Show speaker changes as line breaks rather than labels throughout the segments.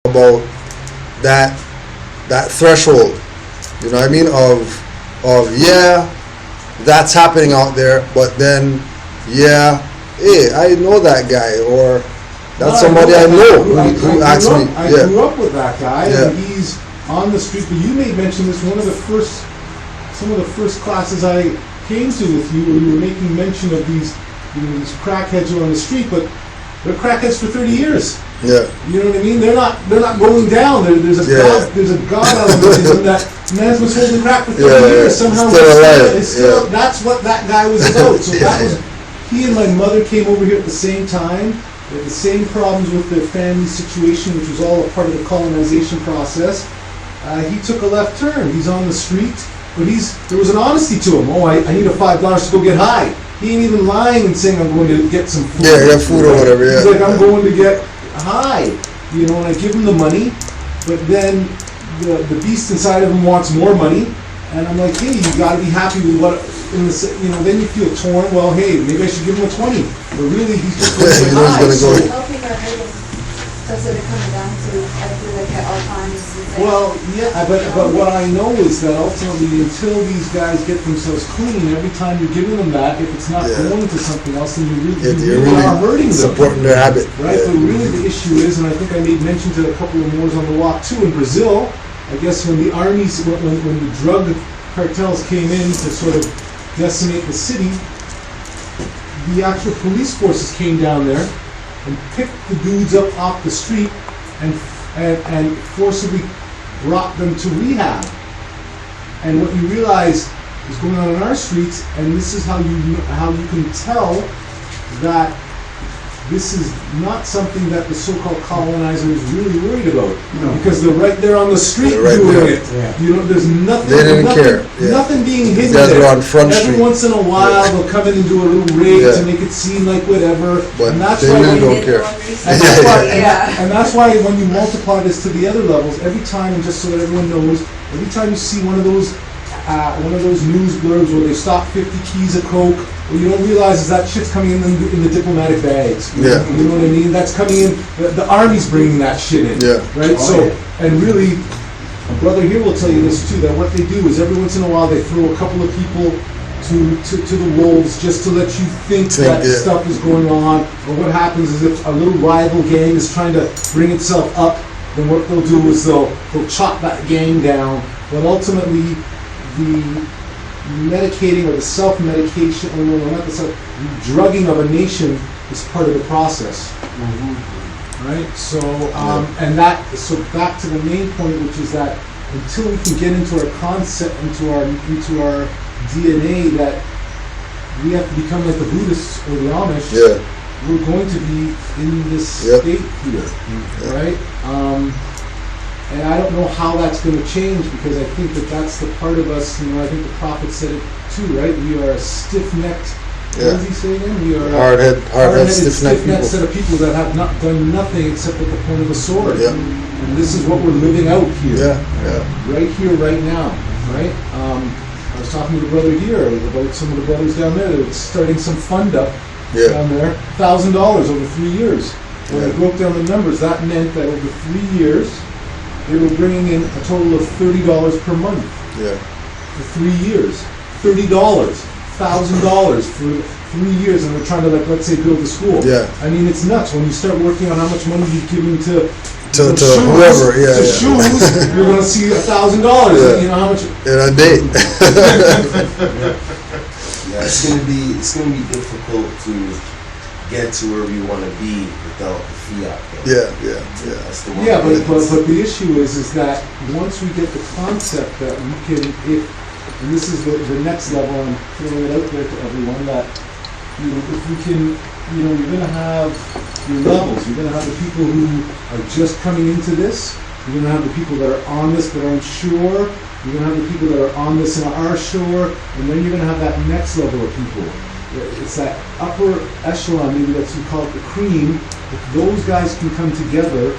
about that threshold, you know what I mean, of yeah, that's happening out there, but then yeah, hey, I know that guy, or that's somebody I know who asked me.
I grew up with that guy, and he's on the street. But you made mention this, some of the first classes I came to with you, where you were making mention of these crackheads who are on the street, but they're crackheads for 30 years.
Yeah.
You know what I mean? They're not going down. There's a God element in them that man's been holding crack for 30 years. Somehow still, that's what that guy was about. So that was, he and my mother came over here at the same time. They had the same problems with their family situation, which was all a part of the colonization process. He took a left turn. He's on the street, but there was an honesty to him. Oh, I need a $5 to go get high. He ain't even lying and saying I'm going to get some food.
Yeah, get food or whatever. Yeah.
He's like, I'm going to get high, you know, and I give him the money, but then the beast inside of him wants more money, and I'm like, hey, you got to be happy with what, then you feel torn. Well, hey, maybe I should give him a 20, but really he's just going to get high.
How big are hurting? That's what it comes down to. I feel like at all times.
Well, yeah, but what I know is that ultimately, until these guys get themselves clean, every time you're giving them that, if it's not going to something else, then you really are hurting them.
Supporting their habit.
Right? But really the issue is, and I think I made mention to a couple of Moors on the walk too, in Brazil, I guess when the armies, when the drug cartels came in to sort of decimate the city, the actual police forces came down there and picked the dudes up off the street and forcibly brought them to rehab. And what you realize is going on in our streets, and this is how you can tell that this is not something that the so-called colonizer is really worried about, because they're right there on the street doing it. Yeah. You know, there's nothing.
They didn't care.
Nothing being hidden
there.
On
Front
Every
street.
once in a while, they'll come in and do a little raid to make it seem like whatever.
But
and that's
they
why
really don't care.
And that's why when you multiply this to the other levels, every time, and just so that everyone knows, every time you see one of those news blurbs where they stock 50 keys of coke, what you don't realize is that shit's coming in the diplomatic bags. You know what I mean? That's coming in. The army's bringing that shit in. Yeah. Right. And really, a brother here will tell you this too. That what they do is every once in a while they throw a couple of people to the wolves just to let you think that stuff is going on. Or what happens is if a little rival gang is trying to bring itself up, then what they'll do is they'll chop that gang down. But ultimately, the medicating or the self-medication, or no, not the drugging of a nation is part of the process. Right? So, so back to the main point, which is that until we can get into our concept, into our DNA, that we have to become like the Buddhists or the Amish, we're going to be in this state here, right? And I don't know how that's going to change, because I think that's the part of us, I think the prophet said it too, right? We are a stiff-necked, what does he say again? We are hard-headed, stiff-necked set of people that have not done nothing except at the point of a sword. Yeah. And this is what we're living out here. Right here, right now, right? I was talking to the brother here about some of the brothers down there that were starting some fund up down there, $1,000 over 3 years. When I broke down the numbers, that meant that over 3 years, they were bringing in a total of $30 per month. For 3 years. $30, $1,000 for 3 years, and we're trying to, let's say, build a school. I mean, it's nuts when you start working on how much money you're giving to
whoever.
Shoes, you're going to see $1,000. You know how much
in a day.
It's gonna be difficult to get to where we want to be without the fiat.
That's the one. But the issue is that once we get the concept that we can, and this is the next level, I'm throwing it out there to everyone, that if we can, you're going to have your levels. You're going to have the people who are just coming into this. You're going to have the people that are on this but aren't sure. You're going to have the people that are on this and are sure. And then you're going to have that next level of people. It's that upper echelon, maybe that's we call it the cream. If those guys can come together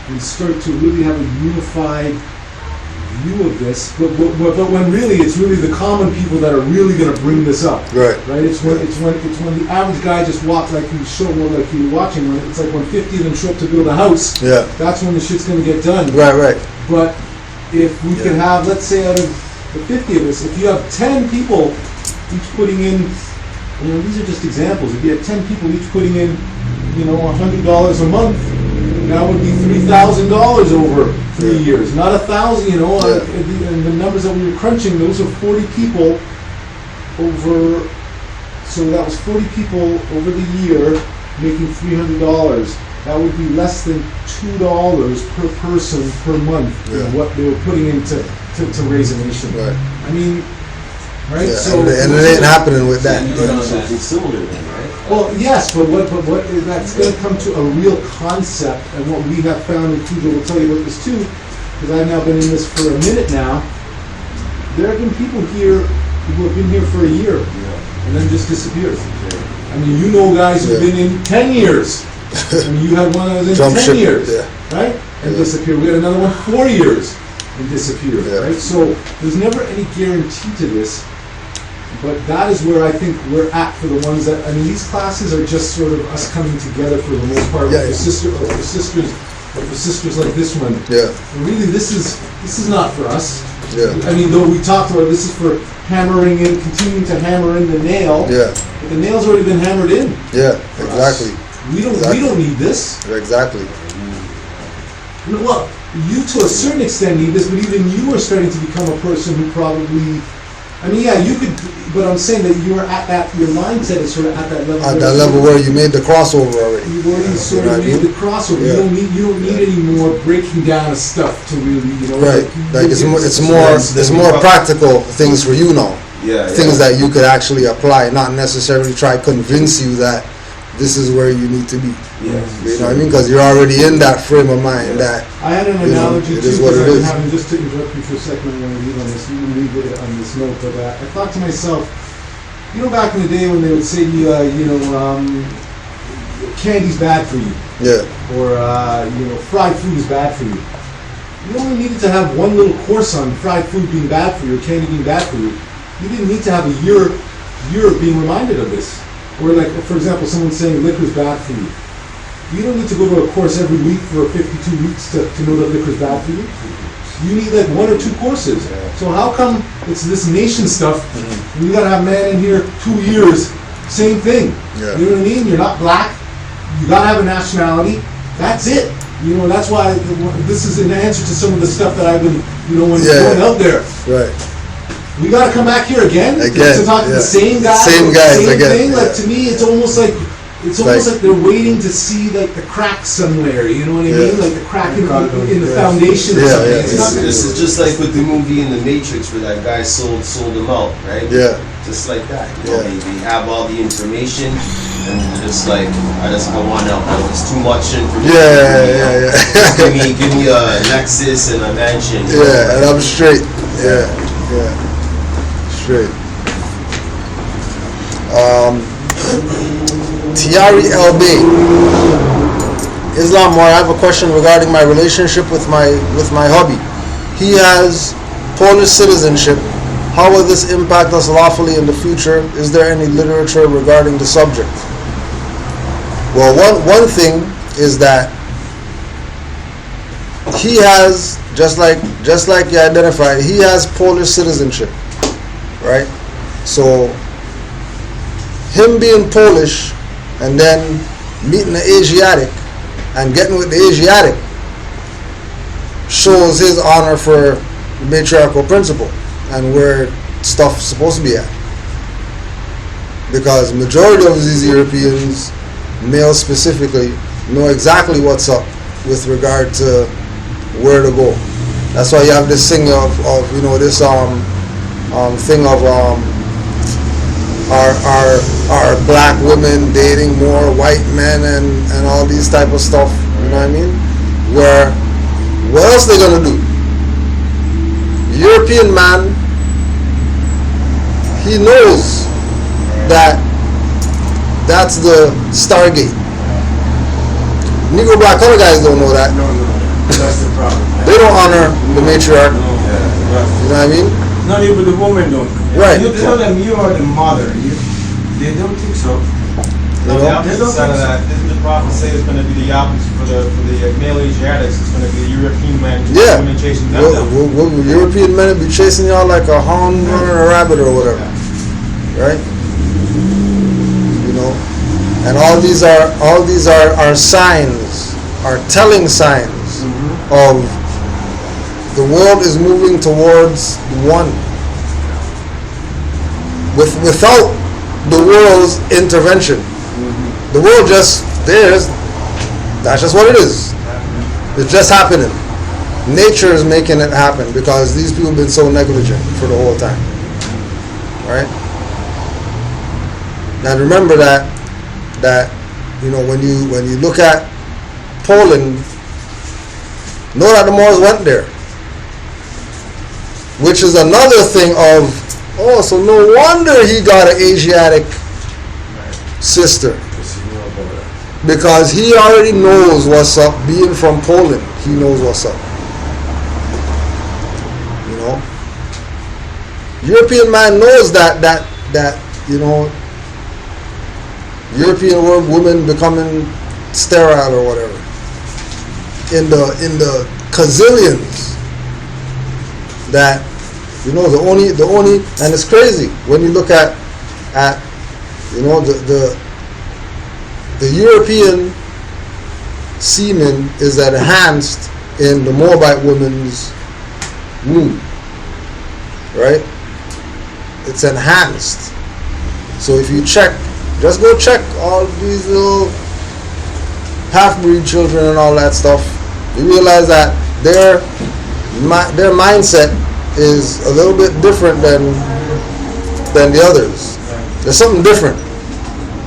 and start to really have a unified view of this, but when really it's really the common people that are really going to bring this up.
Right.
Right. It's when the average guy just walks like you show, like you were watching. When it's like when 50 of them show up to build a house.
Yeah.
That's when the shit's going to get done.
Right.
But if we can have, let's say, out of the 50 of us, if you have 10 people each putting in, these are just examples. If you have 10 people each putting in, $100 a month, that would be $3,000 over 3 years, not 1,000. And the numbers that we were crunching, those are 40 people over. So that was 40 people over the year making $300. That would be less than $2 per person per month. What they were putting in to raise a nation.
Right.
I mean, right?
Yeah,
So
and it ain't happening with that.
You're doing something similar then, right?
well, yes, but what that's going to come to a real concept, and what we have found, and Cujo will tell you about this too, because I've now been in this for a minute now. There have been people here who have been here for a year and then just disappeared. I mean, guys who've been in 10 years. I mean, you had one that was in
Jump
10
ship,
years,
yeah.
right? And disappeared. We had another one 4 years and disappeared,
Yeah.
right? So there's never any guarantee to this. But that is where I think we're at for the ones that, these classes are just sort of us coming together for the most part
Yeah,
with
yeah.
for sisters like this one.
Yeah.
And really, this is not for us.
Yeah.
Though we talked about this is for continuing to hammer in the nail.
Yeah.
But the nail's already been hammered in.
Yeah.
for
Exactly.
us. We don't need this.
Exactly.
Well, you to a certain extent need this, but even you are starting to become a person who probably, you could, but I'm saying that you're at that, your mindset is sort of at that level.
At that level where you made the crossover already.
You've already sort
You know
of
what I
made
mean?
the crossover.
Yeah.
You don't need any more breaking down of stuff to really,
Right. Like it's more practical things for you now.
Yeah.
Things that you could actually apply, not necessarily try to convince you that this is where you need to be.
Yeah.
You know what I mean? Because you're already in that frame of mind that
I had an analogy
it
too,
is what
because
it
I've been
is.
having, just to interrupt you for a second, I'm going to leave on this, you can leave it on this note, but I thought to myself, back in the day when they would say to you, candy's bad for you,
Yeah.
or, fried food is bad for you. You only needed to have one little course on fried food being bad for you, or candy being bad for you. You didn't need to have a year being reminded of this. Or like, for example, someone saying liquor's bad for you. You don't need to go to a course every week for 52 weeks to know that liquor's bad for you. You need like 1 or 2 courses. So how come it's this nation stuff, and you gotta have man in here 2 years, same thing.
Yeah.
You know what I mean? You're not black, you gotta have a nationality, that's it. That's why this is an answer to some of the stuff that I've been, when it's going out there.
Right.
We gotta come back here again to talk to the same guys.
Same guys
same
again.
thing. Like to me, it's almost like they're waiting to see like the crack somewhere. You know what I mean? Like the crack in the foundation.
Yeah, yeah.
This is just like with the movie in the Matrix where that guy sold them out, right?
Yeah.
Just like that. They have all the information and just like I want out. It's too much information.
Yeah.
Just give me a Nexus and a mansion.
Yeah, and I'm straight. Yeah. Straight. Tiari LB. Islam Moore, I have a question regarding my relationship with my hubby. He has Polish citizenship. How will this impact us lawfully in the future? Is there any literature regarding the subject? Well, one thing is that he has, just like you identified, he has Polish citizenship, right? So him being Polish and then meeting the Asiatic and getting with the Asiatic shows his honor for the matriarchal principle and where stuff's supposed to be at. Because majority of these Europeans, males specifically, know exactly what's up with regard to where to go. That's why you have this thing of this thing of our black women dating more white men and all these type of stuff. You know what I mean? Where what else they gonna do? European man, he knows that that's the Stargate. Negro black color guys don't know that.
No, that's the problem.
They don't honor the matriarch. You know what I mean?
Not even the woman don't.
Right.
You tell them you are the mother. They don't think so.
You
No, the
know?
opposite side of that. Didn't the prophet say it's going to be the opposite for the male Asiatics? It's going to be the European men,
Yeah.
women chasing them down.
European men will be chasing y'all like a hound or a rabbit or whatever, right? You know, and all these are signs, are telling signs of the world is moving towards one. Without the world's intervention, the world just that's just what it is. It's just happening. Nature is making it happen because these people have been so negligent for the whole time, right? Now remember that you know when you look at Poland, know that the Moors went there, which is another thing of so no wonder he got an Asiatic sister, because he already knows what's up. Being from Poland, he knows what's up. You know, European man knows that you know, European women becoming sterile or whatever in the gazillions. That you know the only and it's crazy when you look at you know the European semen is enhanced in the Moabite woman's womb, right? It's enhanced. So if you just go check all these little half-breed children and all that stuff, you realize that their mindset is a little bit different than the others. There's something different,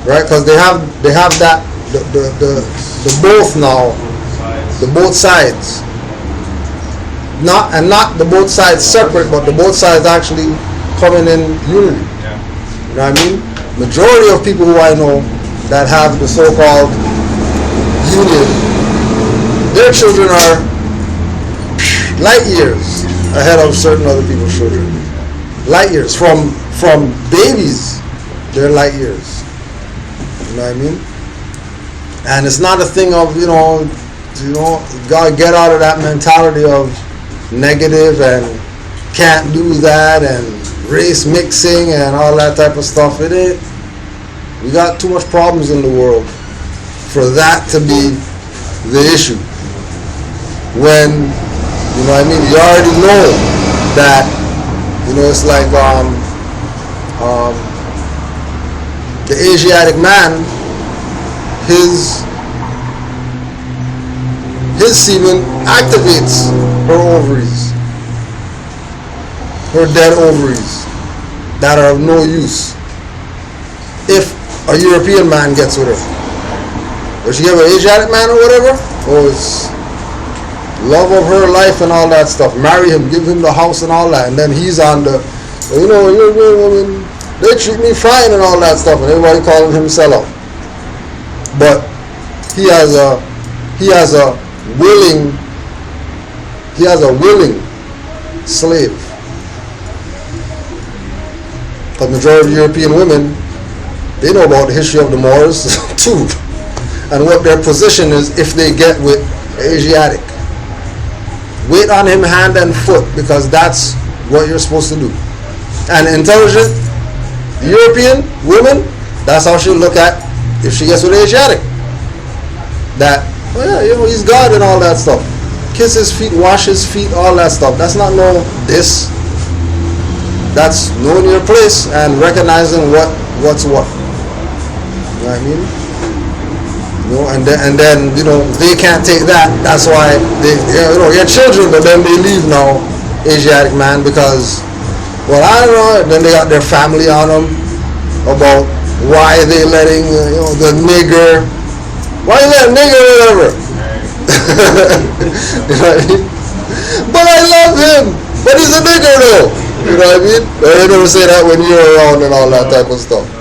right? Because they have that the both now, the both sides, not the both sides separate, but the both sides actually coming in unity. You know what I mean? Majority of people who I know that have the so-called union, their children are light years ahead of certain other people's children. Light years from babies, they're light years. You know what I mean? And it's not a thing of you gotta get out of that mentality of negative and can't do that and race mixing and all that type of stuff. It ain't. We got too much problems in the world for that to be the issue. When you know what I mean, you already know that it's like the Asiatic man, his semen activates her ovaries, her dead ovaries that are of no use. If a European man gets with her, if she have an Asiatic man or whatever, it's love of her life and all that stuff. Marry him, give him the house and all that, and then he's on the, European women, they treat me fine and all that stuff, and everybody calling him sellout. But he has a willing slave. But majority of European women, they know about the history of the Moors too, and what their position is if they get with Asiatic. Wait on him hand and foot, because that's what you're supposed to do. And intelligent European woman, that's how she'll look at if she gets with Asiatic. That, he's God and all that stuff. Kiss his feet, wash his feet, all that stuff. That's not this. That's knowing your place and recognizing what's what. You know what I mean? And then they can't take that. That's why they get children, but then they leave now, Asiatic man, because I don't know. Then they got their family on them about why they letting the nigger. Why you let nigger or whatever? You know what I mean? But I love him. But he's a nigger though. You know what I mean? They never say that when you're around and all that type of stuff.